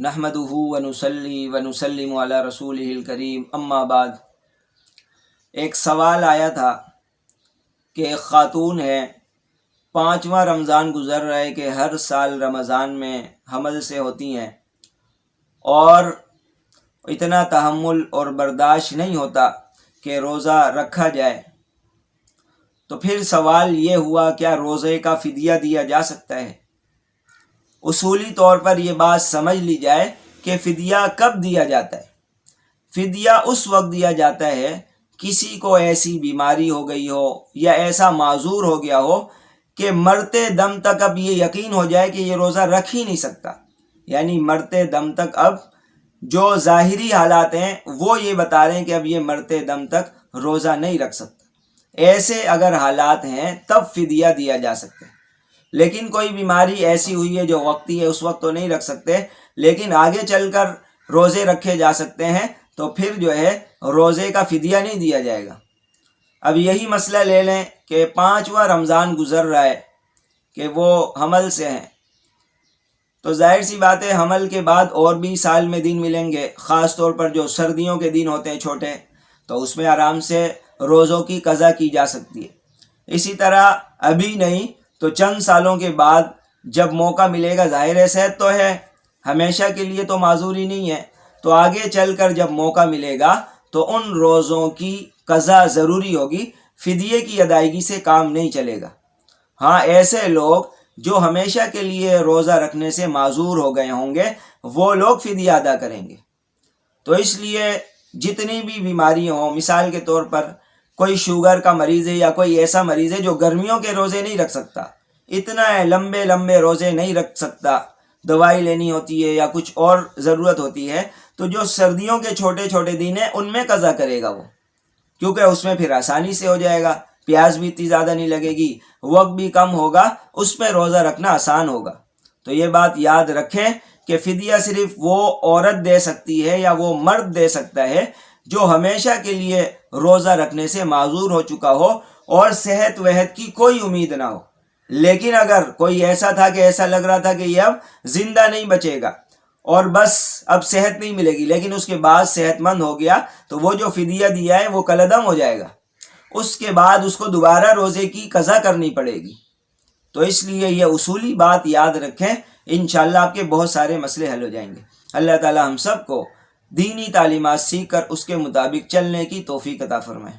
نحمدہ ونصلی ونسلم علی رسولہ الکریم، اما بعد۔ ایک سوال آیا تھا کہ ایک خاتون ہے، 5واں رمضان گزر رہا ہے کہ ہر سال رمضان میں حمل سے ہوتی ہیں اور اتنا تحمل اور برداشت نہیں ہوتا کہ روزہ رکھا جائے، تو پھر سوال یہ ہوا کیا روزے کا فدیہ دیا جا سکتا ہے؟ اصولی طور پر یہ بات سمجھ لی جائے کہ فدیہ کب دیا جاتا ہے۔ فدیہ اس وقت دیا جاتا ہے کسی کو ایسی بیماری ہو گئی ہو یا ایسا معذور ہو گیا ہو کہ مرتے دم تک اب یہ یقین ہو جائے کہ یہ روزہ رکھ ہی نہیں سکتا، یعنی مرتے دم تک اب جو ظاہری حالات ہیں وہ یہ بتا رہے ہیں کہ اب یہ مرتے دم تک روزہ نہیں رکھ سکتا۔ ایسے اگر حالات ہیں تب فدیہ دیا جا سکتا ہے، لیکن کوئی بیماری ایسی ہوئی ہے جو وقتی ہے، اس وقت تو نہیں رکھ سکتے، لیکن آگے چل کر روزے رکھے جا سکتے ہیں، تو پھر جو ہے روزے کا فدیہ نہیں دیا جائے گا۔ اب یہی مسئلہ لے لیں کہ 5واں رمضان گزر رہا ہے کہ وہ حمل سے ہیں، تو ظاہر سی بات ہے حمل کے بعد اور بھی سال میں دن ملیں گے، خاص طور پر جو سردیوں کے دن ہوتے ہیں چھوٹے، تو اس میں آرام سے روزوں کی قضا کی جا سکتی ہے۔ اسی طرح ابھی نہیں تو چند سالوں کے بعد جب موقع ملے گا، ظاہر ہے صحت تو ہے، ہمیشہ کے لیے تو معذوری نہیں ہے، تو آگے چل کر جب موقع ملے گا تو ان روزوں کی قضا ضروری ہوگی، فدیے کی ادائیگی سے کام نہیں چلے گا۔ ہاں، ایسے لوگ جو ہمیشہ کے لیے روزہ رکھنے سے معذور ہو گئے ہوں گے وہ لوگ فدیہ ادا کریں گے۔ تو اس لیے جتنی بھی بیماری ہوں، مثال کے طور پر کوئی شوگر کا مریض ہے یا کوئی ایسا مریض ہے جو گرمیوں کے روزے نہیں رکھ سکتا، اتنا لمبے لمبے روزے نہیں رکھ سکتا، دوائی لینی ہوتی ہے یا کچھ اور ضرورت ہوتی ہے، تو جو سردیوں کے چھوٹے چھوٹے دن ہیں ان میں قضا کرے گا وہ، کیونکہ اس میں پھر آسانی سے ہو جائے گا، پیاس بھی اتنی زیادہ نہیں لگے گی، وقت بھی کم ہوگا، اس میں روزہ رکھنا آسان ہوگا۔ تو یہ بات یاد رکھیں کہ فدیہ صرف وہ عورت دے سکتی ہے یا وہ مرد دے سکتا ہے جو ہمیشہ کے لیے روزہ رکھنے سے معذور ہو چکا ہو اور صحت وحت کی کوئی امید نہ ہو۔ لیکن اگر کوئی ایسا تھا کہ ایسا لگ رہا تھا کہ یہ اب زندہ نہیں بچے گا اور بس اب صحت نہیں ملے گی، لیکن اس کے بعد صحت مند ہو گیا، تو وہ جو فدیہ دیا ہے وہ کالعدم ہو جائے گا، اس کے بعد اس کو دوبارہ روزے کی قضا کرنی پڑے گی۔ تو اس لیے یہ اصولی بات یاد رکھیں، انشاءاللہ آپ کے بہت سارے مسئلے حل ہو جائیں گے۔ اللہ تعالی ہم سب کو دینی تعلیمات سیکھ کر اس کے مطابق چلنے کی توفیق عطا فرمائے۔